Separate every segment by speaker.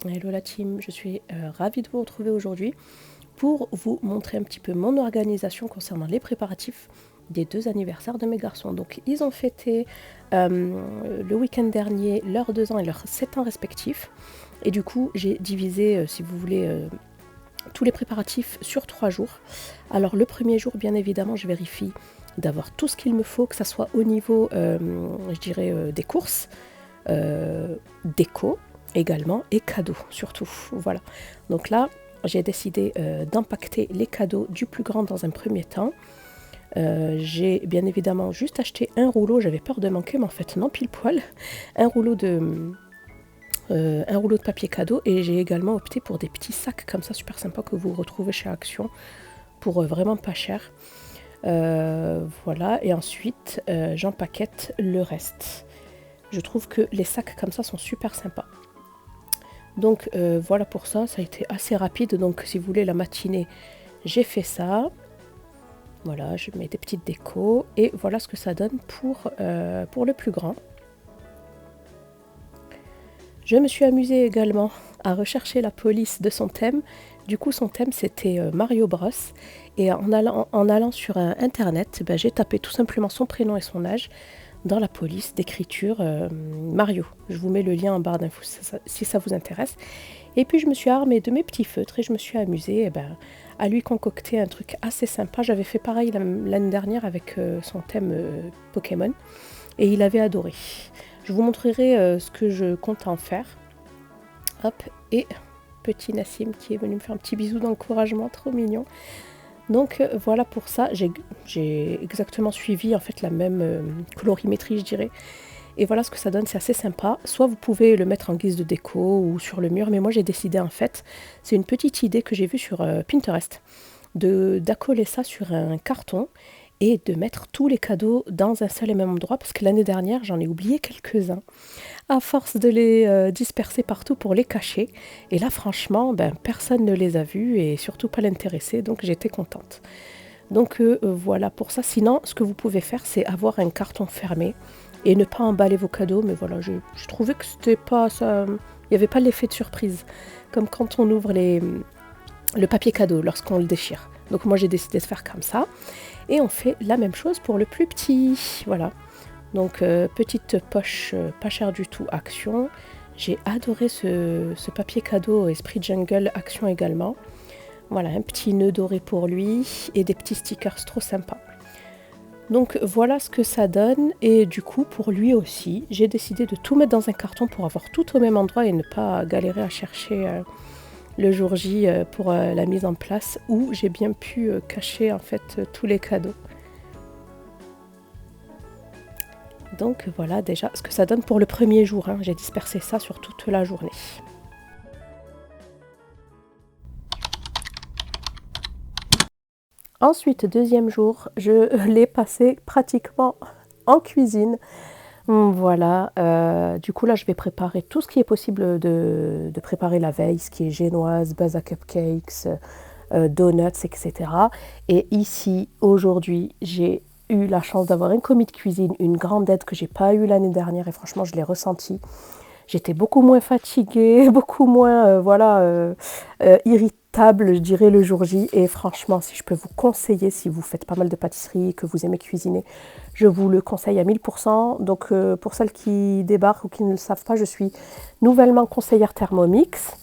Speaker 1: Hello la team, je suis ravie de vous retrouver aujourd'hui pour vous montrer un petit peu mon organisation concernant les préparatifs des 2 anniversaires de mes garçons. Donc ils ont fêté le week-end dernier leurs 2 ans et leurs 7 ans respectifs. Et du coup j'ai divisé, si vous voulez, tous les préparatifs sur 3 jours. Alors le premier jour, bien évidemment, je vérifie d'avoir tout ce qu'il me faut, que ça soit au niveau, je dirais, des courses, déco également et cadeaux surtout. Voilà. Donc là, j'ai décidé d'impacter les cadeaux du plus grand dans un premier temps. J'ai bien évidemment juste acheté un rouleau, j'avais peur de manquer, mais en fait non, pile poil, un rouleau de, papier cadeau, et j'ai également opté pour des petits sacs comme ça super sympas que vous retrouvez chez Action pour vraiment pas cher. Voilà, et ensuite j'empaquette le reste. Je trouve que les sacs comme ça sont super sympas. Donc voilà pour ça, ça a été assez rapide. Donc si vous voulez la matinée, j'ai fait ça. Voilà, je mets des petites décos et voilà ce que ça donne pour le plus grand. Je me suis amusée également à rechercher la police de son thème. Du coup, son thème, c'était Mario Bros. Et en allant sur Internet, j'ai tapé tout simplement son prénom et son âge dans la police d'écriture Mario. Je vous mets le lien en barre d'infos si ça vous intéresse. Et puis, je me suis armée de mes petits feutres et je me suis amusée à lui concocter un truc assez sympa. J'avais fait pareil l'année dernière avec son thème Pokémon et il avait adoré. Je vous montrerai ce que je compte en faire. Hop, et petit Nassim qui est venu me faire un petit bisou d'encouragement, trop mignon. Donc voilà pour ça, j'ai exactement suivi en fait la même colorimétrie, je dirais. Et voilà ce que ça donne, c'est assez sympa. Soit vous pouvez le mettre en guise de déco ou sur le mur, mais moi j'ai décidé en fait, c'est une petite idée que j'ai vue sur Pinterest, d'accoler ça sur un carton et de mettre tous les cadeaux dans un seul et même endroit, parce que l'année dernière j'en ai oublié quelques-uns à force de les disperser partout pour les cacher. Et là, franchement, personne ne les a vus et surtout pas l'intéressé, donc j'étais contente. Donc voilà pour ça. Sinon, ce que vous pouvez faire, c'est avoir un carton fermé et ne pas emballer vos cadeaux. Mais voilà, je trouvais que c'était pas ça. Il n'y avait pas l'effet de surprise, comme quand on ouvre le papier cadeau lorsqu'on le déchire. Donc moi, j'ai décidé de faire comme ça. Et on fait la même chose pour le plus petit. Voilà. Donc petite poche pas chère du tout Action. J'ai adoré ce papier cadeau Esprit Jungle Action également. Voilà, un petit nœud doré pour lui et des petits stickers trop sympas. Donc voilà ce que ça donne, et du coup pour lui aussi, j'ai décidé de tout mettre dans un carton pour avoir tout au même endroit et ne pas galérer à chercher le jour J pour la mise en place, où j'ai bien pu cacher en fait tous les cadeaux. Donc voilà déjà ce que ça donne pour le premier jour, hein. J'ai dispersé ça sur toute la journée. Ensuite, deuxième jour, je l'ai passé pratiquement en cuisine. Voilà, du coup là je vais préparer tout ce qui est possible de préparer la veille, ce qui est génoise, basa cupcakes, donuts, etc. Et ici, aujourd'hui, j'ai eu la chance d'avoir un commis de cuisine, une grande aide que j'ai pas eu l'année dernière, et franchement je l'ai ressenti. J'étais beaucoup moins fatiguée, beaucoup moins irritable, je dirais, le jour J. Et franchement, si je peux vous conseiller, si vous faites pas mal de pâtisserie et que vous aimez cuisiner, je vous le conseille à 1000%. Donc pour celles qui débarquent ou qui ne le savent pas, je suis nouvellement conseillère Thermomix.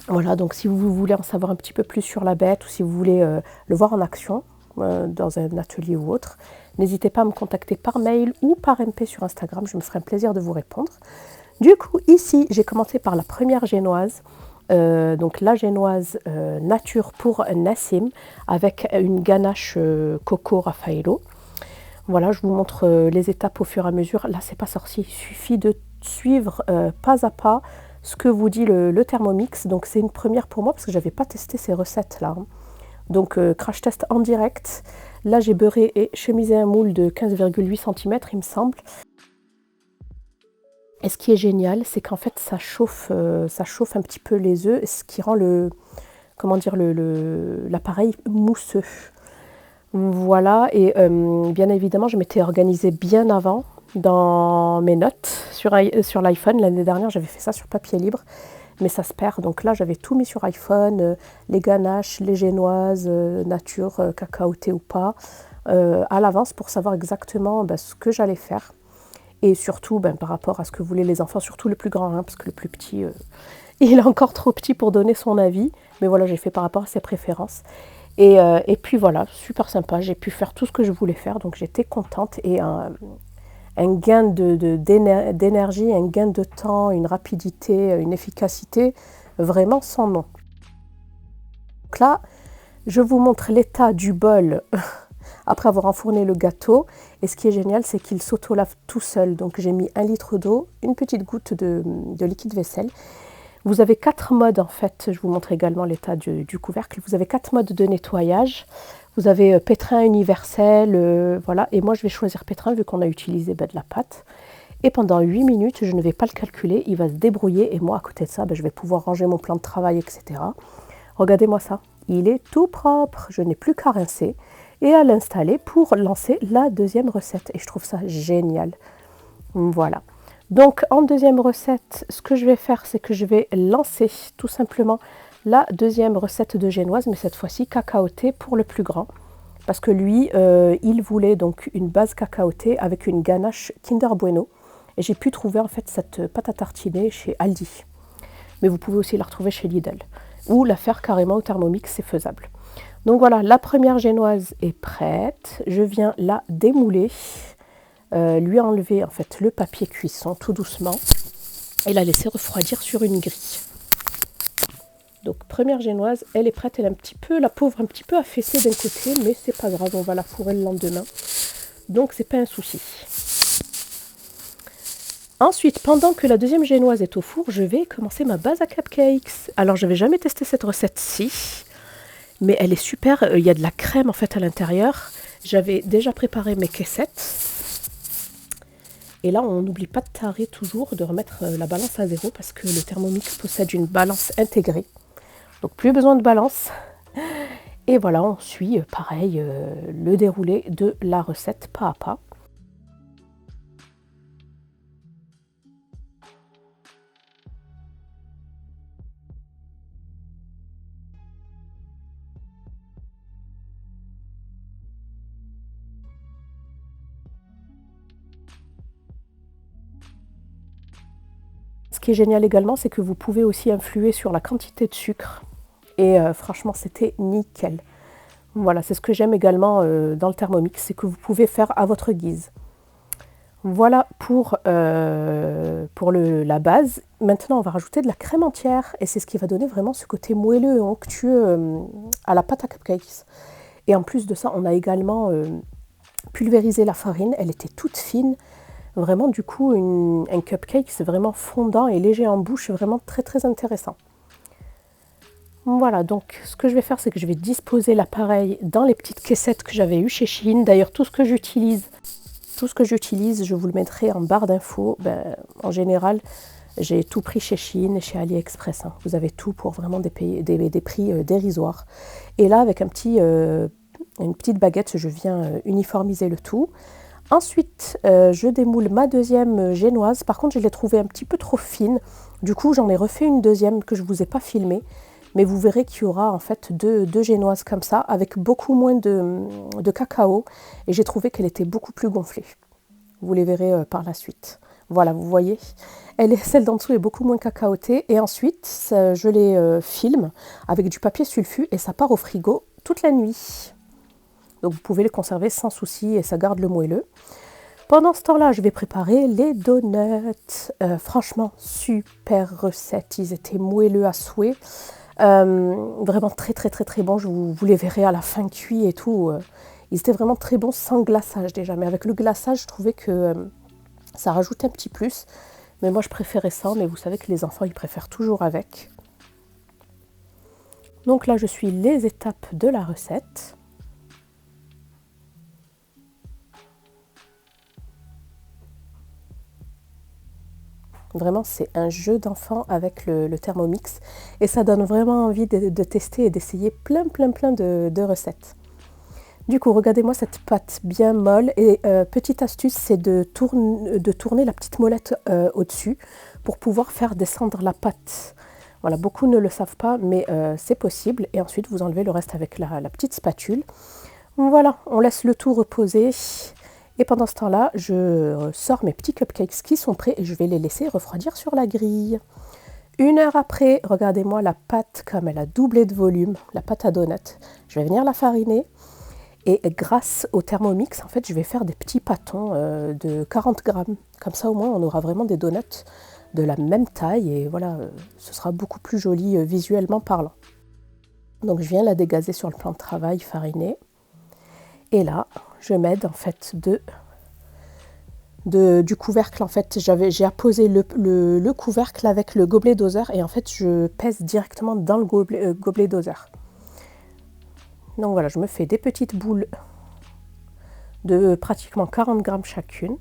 Speaker 1: Voilà, donc si vous voulez en savoir un petit peu plus sur la bête, ou si vous voulez le voir en action dans un atelier ou autre, n'hésitez pas à me contacter par mail ou par MP sur Instagram, je me ferai un plaisir de vous répondre. Du coup, ici, j'ai commencé par la première génoise, donc la génoise nature pour Nassim, avec une ganache coco Raffaello. Voilà, je vous montre les étapes au fur et à mesure. Là, c'est pas sorcier, il suffit de suivre pas à pas ce que vous dit le Thermomix. Donc c'est une première pour moi parce que j'avais pas testé ces recettes là. Donc crash test en direct. Là, j'ai beurré et chemisé un moule de 15,8 cm, il me semble. Et ce qui est génial, c'est qu'en fait, ça chauffe un petit peu les œufs, ce qui rend l'appareil mousseux. Voilà, et bien évidemment, je m'étais organisée bien avant dans mes notes sur l'iPhone. L'année dernière, j'avais fait ça sur papier libre. mais ça se perd. Donc là, j'avais tout mis sur iPhone, les ganaches, les génoises, nature, cacaotées ou pas, à l'avance pour savoir exactement ce que j'allais faire. Et surtout, par rapport à ce que voulaient les enfants, surtout le plus grand, parce que le plus petit, il est encore trop petit pour donner son avis. Mais voilà, j'ai fait par rapport à ses préférences. Et puis voilà, super sympa, j'ai pu faire tout ce que je voulais faire, donc j'étais contente. Et un gain d'énergie, un gain de temps, une rapidité, une efficacité, vraiment sans nom. Donc là, je vous montre l'état du bol après avoir enfourné le gâteau. Et ce qui est génial, c'est qu'il s'auto-lave tout seul. Donc j'ai mis 1 litre d'eau, une petite goutte de liquide vaisselle. Vous avez 4 modes en fait, je vous montre également l'état du couvercle. Vous avez 4 modes de nettoyage. Vous avez pétrin universel, voilà. Et moi je vais choisir pétrin vu qu'on a utilisé de la pâte. Et pendant 8 minutes, je ne vais pas le calculer, il va se débrouiller. Et moi à côté de ça, je vais pouvoir ranger mon plan de travail, etc. Regardez-moi ça, il est tout propre, je n'ai plus qu'à rincer et à l'installer pour lancer la deuxième recette. Et je trouve ça génial. Voilà. Donc en deuxième recette, ce que je vais faire, c'est que je vais lancer tout simplement la deuxième recette de génoise, mais cette fois-ci cacaotée pour le plus grand. Parce que lui, il voulait donc une base cacaotée avec une ganache Kinder Bueno. Et j'ai pu trouver en fait cette pâte à tartiner chez Aldi. Mais vous pouvez aussi la retrouver chez Lidl. Ou la faire carrément au Thermomix, c'est faisable. Donc voilà, la première génoise est prête. Je viens la démouler. Lui enlever en fait le papier cuisson tout doucement et la laisser refroidir sur une grille. Donc première génoise, elle est prête, elle est la pauvre un petit peu affaissée d'un côté, mais c'est pas grave, on va la fourrer le lendemain. Donc c'est pas un souci. Ensuite, pendant que la deuxième génoise est au four, je vais commencer ma base à cupcakes. Alors je n'avais jamais testé cette recette-ci, mais elle est super, il y a de la crème en fait à l'intérieur. J'avais déjà préparé mes caissettes. Et là, on n'oublie pas de tarer toujours, de remettre la balance à 0 parce que le Thermomix possède une balance intégrée. Donc plus besoin de balance. Et voilà, on suit pareil le déroulé de la recette pas à pas. Ce qui est génial également, c'est que vous pouvez aussi influer sur la quantité de sucre. Et franchement, c'était nickel. Voilà, c'est ce que j'aime également dans le Thermomix, c'est que vous pouvez faire à votre guise. Voilà pour la base. Maintenant, on va rajouter de la crème entière. Et c'est ce qui va donner vraiment ce côté moelleux et onctueux à la pâte à cupcakes. Et en plus de ça, on a également pulvérisé la farine. Elle était toute fine. Vraiment, du coup, un cupcake, c'est vraiment fondant et léger en bouche, vraiment très très intéressant. Voilà, donc ce que je vais faire, c'est que je vais disposer l'appareil dans les petites caissettes que j'avais eues chez Shein. D'ailleurs, tout ce que j'utilise, je vous le mettrai en barre d'infos. En général, j'ai tout pris chez Shein et chez AliExpress. Vous avez tout pour vraiment des prix dérisoires. Et là, avec une petite baguette, je viens uniformiser le tout. Ensuite, je démoule ma deuxième génoise. Par contre, je l'ai trouvée un petit peu trop fine. Du coup, j'en ai refait une deuxième que je ne vous ai pas filmée. Mais vous verrez qu'il y aura en fait deux génoises comme ça, avec beaucoup moins de cacao. Et j'ai trouvé qu'elle était beaucoup plus gonflée. Vous les verrez par la suite. Voilà, vous voyez, celle d'en dessous est beaucoup moins cacaotée. Et ensuite, je les filme avec du papier sulfu et ça part au frigo toute la nuit. Donc vous pouvez les conserver sans souci et ça garde le moelleux. Pendant ce temps-là, je vais préparer les donuts. Franchement, super recette. Ils étaient moelleux à souhait. Vraiment très très très très bons. Vous les verrez à la fin cuits et tout. Ils étaient vraiment très bons sans glaçage déjà. Mais avec le glaçage, je trouvais que ça rajoute un petit plus. Mais moi, je préférais ça. Mais vous savez que les enfants, ils préfèrent toujours avec. Donc là, je suis les étapes de la recette. Vraiment, c'est un jeu d'enfant avec le Thermomix et ça donne vraiment envie de tester et d'essayer plein de recettes. Du coup, regardez-moi cette pâte bien molle et petite astuce, c'est de tourner la petite molette au-dessus pour pouvoir faire descendre la pâte. Voilà, beaucoup ne le savent pas, mais c'est possible. Et ensuite, vous enlevez le reste avec la petite spatule. Voilà, on laisse le tout reposer. Et pendant ce temps-là, je sors mes petits cupcakes qui sont prêts et je vais les laisser refroidir sur la grille. 1 heure après, regardez-moi la pâte comme elle a doublé de volume, la pâte à donut. Je vais venir la fariner. Et grâce au Thermomix, en fait, je vais faire des petits pâtons de 40 grammes. Comme ça, au moins, on aura vraiment des donuts de la même taille. Et voilà, ce sera beaucoup plus joli visuellement parlant. Donc, je viens la dégazer sur le plan de travail fariné. Et là, je m'aide en fait du couvercle. En fait, j'ai apposé le couvercle avec le gobelet doseur. Et en fait, je pèse directement dans le gobelet doseur. Donc voilà, je me fais des petites boules de pratiquement 40 grammes chacune.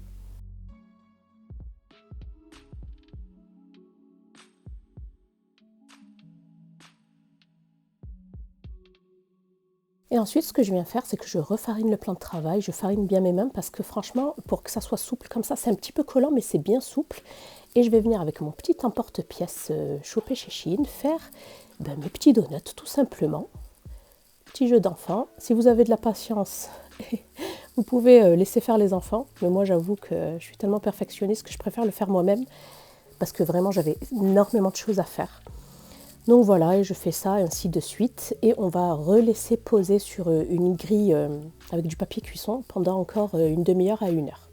Speaker 1: Et ensuite, ce que je viens faire, c'est que je refarine le plan de travail. Je farine bien mes mains parce que franchement, pour que ça soit souple comme ça, c'est un petit peu collant, mais c'est bien souple. Et je vais venir avec mon petit emporte-pièce chopé chez Shein faire mes petits donuts, tout simplement. Petit jeu d'enfant. Si vous avez de la patience, vous pouvez laisser faire les enfants. Mais moi, j'avoue que je suis tellement perfectionniste que je préfère le faire moi-même parce que vraiment, j'avais énormément de choses à faire. Donc voilà, et je fais ça ainsi de suite. Et on va relaisser poser sur une grille avec du papier cuisson pendant encore une demi-heure à 1 heure.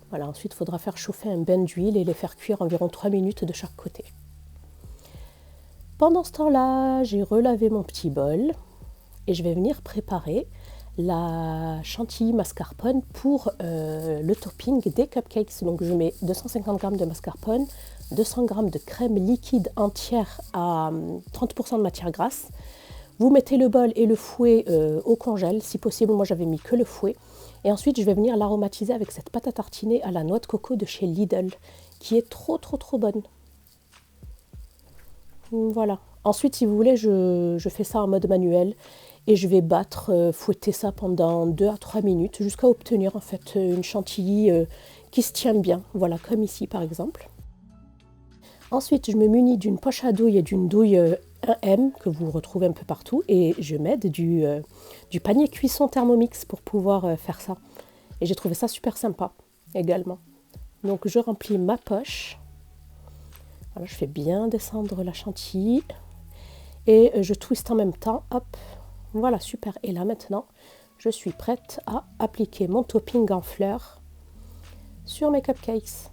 Speaker 1: Voilà, ensuite, il faudra faire chauffer un bain d'huile et les faire cuire environ 3 minutes de chaque côté. Pendant ce temps-là, j'ai relavé mon petit bol et je vais venir préparer la chantilly mascarpone pour le topping des cupcakes. Donc je mets 250 g de mascarpone, 200 g de crème liquide entière à 30% de matière grasse. Vous mettez le bol et le fouet au congèle, si possible. Moi, j'avais mis que le fouet. Et ensuite, je vais venir l'aromatiser avec cette pâte à tartiner à la noix de coco de chez Lidl, qui est trop bonne. Voilà. Ensuite, si vous voulez, je fais ça en mode manuel et je vais battre, fouetter ça pendant 2 à 3 minutes jusqu'à obtenir en fait une chantilly qui se tient bien. Voilà, comme ici par exemple. Ensuite, je me munis d'une poche à douille et d'une douille 1M que vous retrouvez un peu partout et je m'aide du panier cuisson Thermomix pour pouvoir faire ça. Et j'ai trouvé ça super sympa également. Donc je remplis ma poche. Voilà, je fais bien descendre la chantilly et je twiste en même temps. Hop, voilà, super. Et là maintenant, je suis prête à appliquer mon topping en fleurs sur mes cupcakes.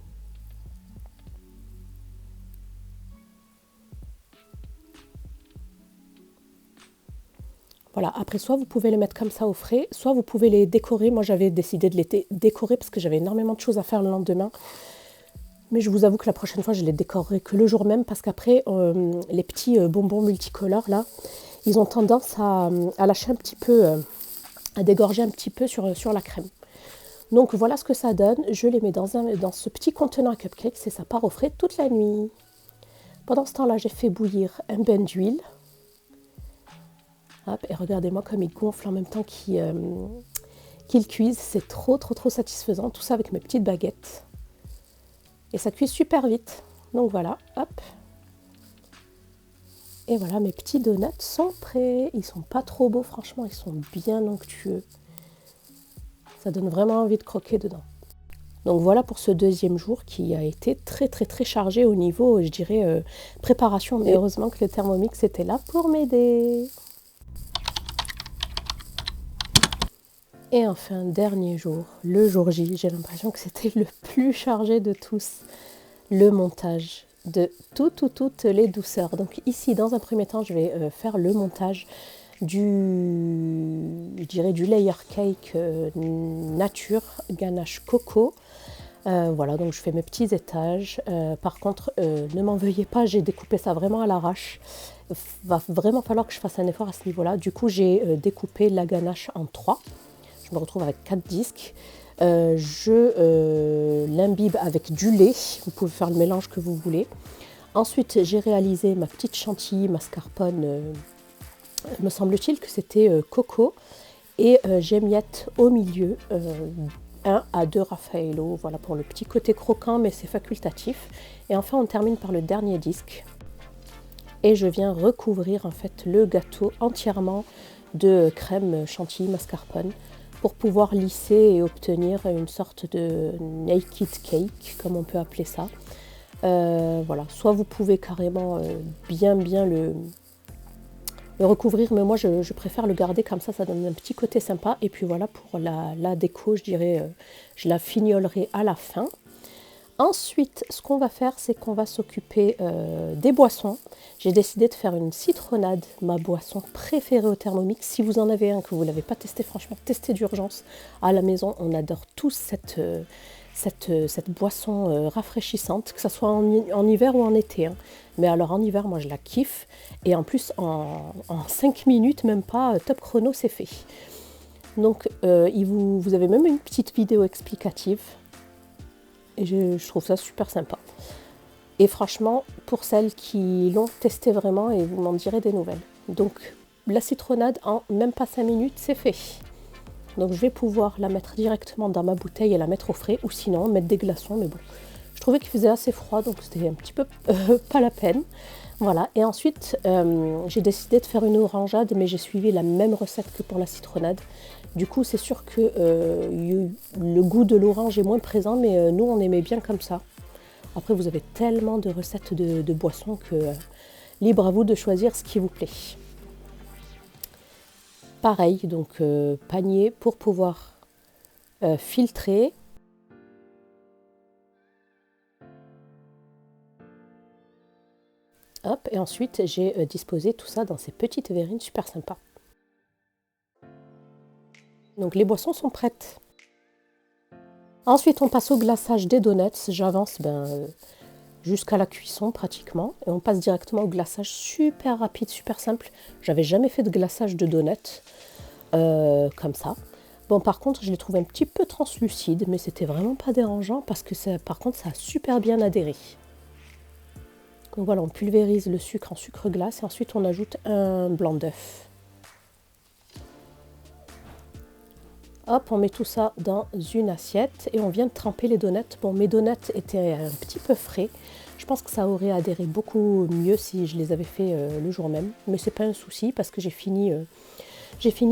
Speaker 1: Voilà, après soit vous pouvez les mettre comme ça au frais, soit vous pouvez les décorer. Moi j'avais décidé de les décorer parce que j'avais énormément de choses à faire le lendemain. Mais je vous avoue que la prochaine fois je les décorerai que le jour même parce qu'après les petits bonbons multicolores là, ils ont tendance à lâcher un petit peu, à dégorger un petit peu sur la crème. Donc voilà ce que ça donne. Je les mets dans ce petit contenant à cupcakes et ça part au frais toute la nuit. Pendant ce temps-là, j'ai fait bouillir un bain d'huile. Hop, et regardez-moi comme il gonfle en même temps qu'il cuise. C'est trop satisfaisant. Tout ça avec mes petites baguettes. Et ça cuit super vite. Donc voilà, hop. Et voilà, mes petits donuts sont prêts. Ils sont pas trop beaux, franchement, ils sont bien onctueux. Ça donne vraiment envie de croquer dedans. Donc voilà pour ce deuxième jour qui a été très chargé au niveau, je dirais, préparation. Mais heureusement que le Thermomix était là pour m'aider. Et enfin, dernier jour, le jour J, j'ai l'impression que c'était le plus chargé de tous. Le montage de toutes les douceurs. Donc ici, dans un premier temps, je vais faire le montage du layer cake nature ganache coco. Voilà, donc je fais mes petits étages. Par contre, ne m'en veuillez pas, j'ai découpé ça vraiment à l'arrache. Va vraiment falloir que je fasse un effort à ce niveau-là. Du coup, j'ai découpé la ganache en 3. Je me retrouve avec 4 disques. Je l'imbibe avec du lait. Vous pouvez faire le mélange que vous voulez. Ensuite, j'ai réalisé ma petite chantilly mascarpone. Me semble-t-il que c'était coco. Et j'émiette au milieu 1 à 2 Raffaello, voilà pour le petit côté croquant, mais c'est facultatif. Et enfin on termine par le dernier disque. Et je viens recouvrir en fait le gâteau entièrement de crème chantilly mascarpone pour pouvoir lisser et obtenir une sorte de naked cake, comme on peut appeler ça. Voilà, soit vous pouvez carrément bien le recouvrir, mais moi je préfère le garder comme ça donne un petit côté sympa. Et puis voilà, pour la déco, je dirais, je la fignolerai à la fin. Ensuite, ce qu'on va faire, c'est qu'on va s'occuper des boissons. J'ai décidé de faire une citronnade, ma boisson préférée au Thermomix. Si vous en avez un, que vous ne l'avez pas testé, franchement, testez d'urgence. À la maison, on adore tous cette boisson rafraîchissante, que ce soit en hiver ou en été. Hein. Mais alors en hiver, moi je la kiffe. Et en plus, en 5 minutes, même pas, top chrono, c'est fait. Donc, vous avez même une petite vidéo explicative. Et je trouve ça super sympa. Et franchement, pour celles qui l'ont testé vraiment, et vous m'en direz des nouvelles. Donc, la citronnade, en même pas 5 minutes, c'est fait. Donc, je vais pouvoir la mettre directement dans ma bouteille et la mettre au frais. Ou sinon, mettre des glaçons. Mais bon, je trouvais qu'il faisait assez froid, donc c'était un petit peu pas la peine. Voilà. Et ensuite, j'ai décidé de faire une orangeade, mais j'ai suivi la même recette que pour la citronnade. Du coup, c'est sûr que le goût de l'orange est moins présent, mais nous, on aimait bien comme ça. Après, vous avez tellement de recettes de boissons que libre à vous de choisir ce qui vous plaît. Pareil, donc panier pour pouvoir filtrer. Hop, et ensuite, j'ai disposé tout ça dans ces petites verrines super sympas. Donc les boissons sont prêtes. Ensuite, on passe au glaçage des donuts. J'avance jusqu'à la cuisson pratiquement. Et on passe directement au glaçage super rapide, super simple. J'avais jamais fait de glaçage de donuts comme ça. Bon, par contre, je l'ai trouvé un petit peu translucide, mais c'était vraiment pas dérangeant parce que par contre, ça a super bien adhéré. Donc voilà, on pulvérise le sucre en sucre glace et ensuite on ajoute un blanc d'œuf. Hop, on met tout ça dans une assiette et on vient de tremper les donuts. Bon, mes donuts étaient un petit peu frais. Je pense que ça aurait adhéré beaucoup mieux si je les avais fait le jour même. Mais c'est pas un souci parce que j'ai fini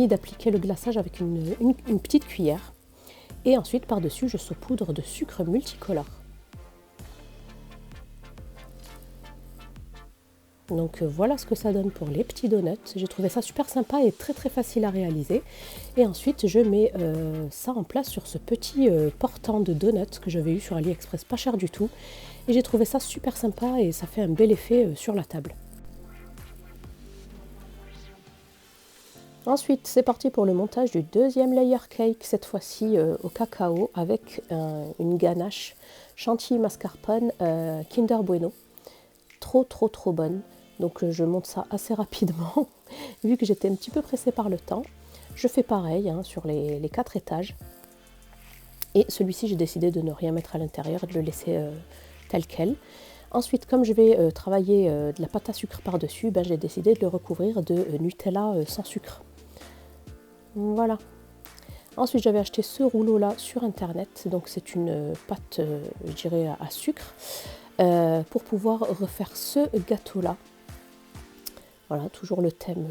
Speaker 1: d'appliquer le glaçage avec une petite cuillère. Et ensuite, par-dessus, je saupoudre de sucre multicolore. Donc voilà ce que ça donne pour les petits donuts. J'ai trouvé ça super sympa et très très facile à réaliser. Et ensuite je mets ça en place sur ce petit portant de donuts que j'avais eu sur AliExpress, pas cher du tout. Et j'ai trouvé ça super sympa et ça fait un bel effet sur la table. Ensuite c'est parti pour le montage du deuxième layer cake, cette fois-ci au cacao avec une ganache chantilly mascarpone Kinder Bueno. Trop bonne. Donc je monte ça assez rapidement, vu que j'étais un petit peu pressée par le temps. Je fais pareil sur les 4 étages. Et celui-ci, j'ai décidé de ne rien mettre à l'intérieur et de le laisser tel quel. Ensuite, comme je vais travailler de la pâte à sucre par-dessus, j'ai décidé de le recouvrir de Nutella sans sucre. Voilà. Ensuite, j'avais acheté ce rouleau-là sur Internet. Donc c'est une pâte, je dirais, à sucre. Pour pouvoir refaire ce gâteau-là. Voilà, toujours le thème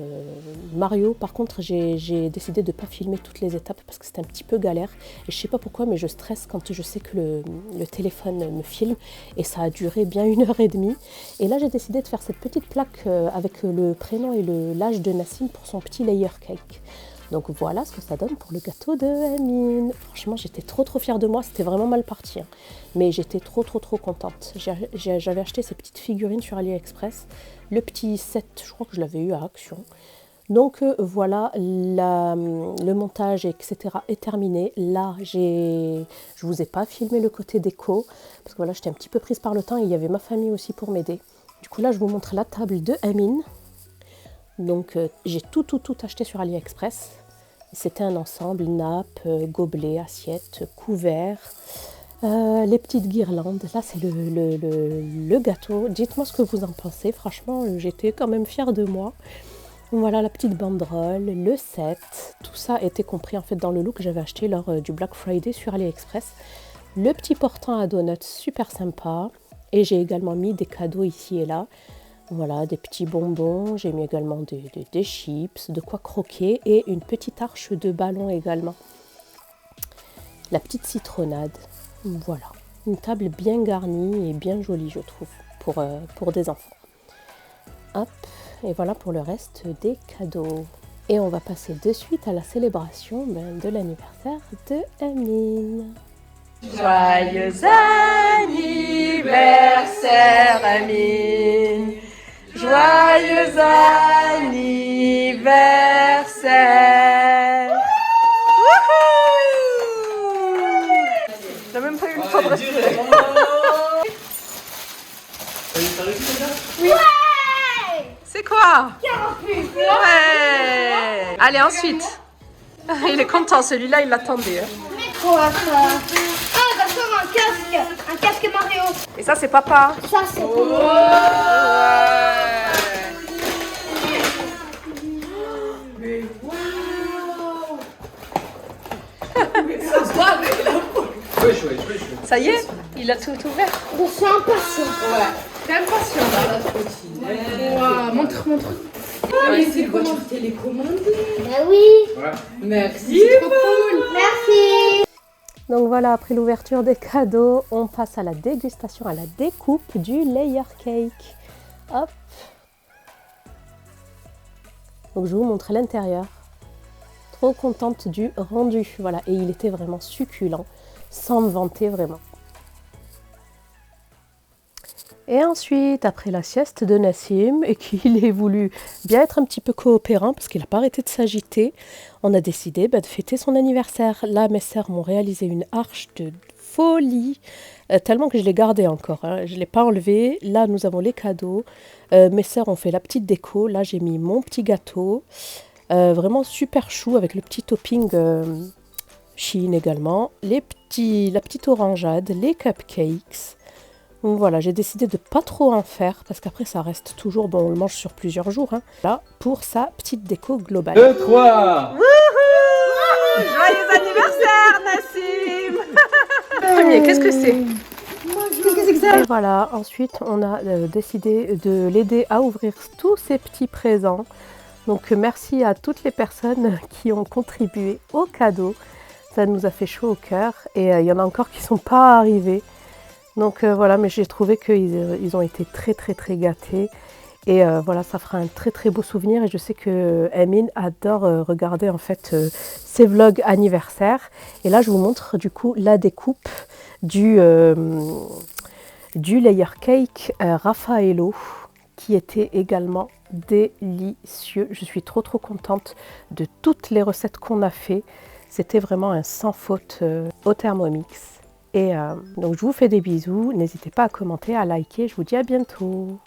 Speaker 1: Mario. Par contre, j'ai décidé de ne pas filmer toutes les étapes parce que c'était un petit peu galère. Et je ne sais pas pourquoi, mais je stresse quand je sais que le téléphone me filme. Et ça a duré bien 1h30. Et là, j'ai décidé de faire cette petite plaque avec le prénom et l'âge de Nassim pour son petit layer cake. Donc voilà ce que ça donne pour le gâteau de Amine. Franchement, j'étais trop fière de moi. C'était vraiment mal parti. Hein. Mais j'étais trop contente. J'avais acheté ces petites figurines sur AliExpress. Le petit set, je crois que je l'avais eu à Action. Donc voilà, le montage, etc. est terminé. Là, je vous ai pas filmé le côté déco. Parce que voilà, j'étais un petit peu prise par le temps. Et il y avait ma famille aussi pour m'aider. Du coup, là, je vous montre la table de Amine. Donc j'ai tout acheté sur AliExpress. C'était un ensemble, nappe, gobelet, assiette, couvert, les petites guirlandes. Là c'est le gâteau. Dites-moi ce que vous en pensez. Franchement, j'étais quand même fière de moi. Voilà la petite banderole, le set, tout ça était compris en fait dans le look que j'avais acheté lors du Black Friday sur AliExpress. Le petit portant à donuts, super sympa. Et j'ai également mis des cadeaux ici et là. Voilà, des petits bonbons. J'ai mis également des chips, de quoi croquer et une petite arche de ballon également. La petite citronnade. Voilà, une table bien garnie et bien jolie je trouve pour des enfants. Hop, et voilà pour le reste des cadeaux. Et on va passer de suite à la célébration de l'anniversaire de Amine.
Speaker 2: Joyeux anniversaire Amine, joyeux anniversaire. J'ai même pas eu le temps de respirer. Oui. C'est quoi? Ouais. Allez, ensuite. Il est content, celui-là, il l'attendait.
Speaker 3: Quoi ça? Ah d'accord, un casque Mario.
Speaker 2: Et ça, c'est papa.
Speaker 3: Ça c'est pour moi.
Speaker 2: Mais ça y est, il a tout ouvert.
Speaker 3: Je suis impatient.
Speaker 2: T'es impatient là. Wow, montre.
Speaker 4: Mais c'est quoi tu télécommandé?
Speaker 3: Bah oui.
Speaker 4: Ouais. Merci.
Speaker 2: C'est trop cool.
Speaker 3: Merci.
Speaker 1: Donc voilà, après l'ouverture des cadeaux, on passe à la dégustation, à la découpe du layer cake. Hop. Donc je vous montre l'intérieur. Trop contente du rendu. Voilà, et il était vraiment succulent, sans me vanter vraiment. Et ensuite, après la sieste de Nassim, et qu'il ait voulu bien être un petit peu coopérant, parce qu'il n'a pas arrêté de s'agiter, on a décidé de fêter son anniversaire. Là, mes sœurs m'ont réalisé une arche de folie, tellement que je l'ai gardée encore, hein. Je ne l'ai pas enlevée. Là, nous avons les cadeaux. Mes sœurs ont fait la petite déco. Là, j'ai mis mon petit gâteau. Vraiment super chou, avec le petit topping Shein également. La petite orangeade, les cupcakes. Donc voilà, j'ai décidé de ne pas trop en faire parce qu'après ça reste toujours, bon on le mange sur plusieurs jours, hein. Là, pour sa petite déco globale.
Speaker 4: 2, 3.
Speaker 2: Joyeux anniversaire, Nassim. Premier, qu'est-ce que c'est?
Speaker 1: Et voilà, ensuite on a décidé de l'aider à ouvrir tous ces petits présents. Donc merci à toutes les personnes qui ont contribué au cadeau. Ça nous a fait chaud au cœur et il y en a encore qui ne sont pas arrivés. Donc voilà, mais j'ai trouvé qu'ils ont été très gâtés. Et voilà, ça fera un très beau souvenir. Et je sais que Amine adore regarder en fait ses vlogs anniversaires. Et là, je vous montre du coup la découpe du layer cake Raffaello, qui était également délicieux. Je suis trop contente de toutes les recettes qu'on a fait. C'était vraiment un sans faute au Thermomix. Et donc je vous fais des bisous, n'hésitez pas à commenter, à liker, je vous dis à bientôt.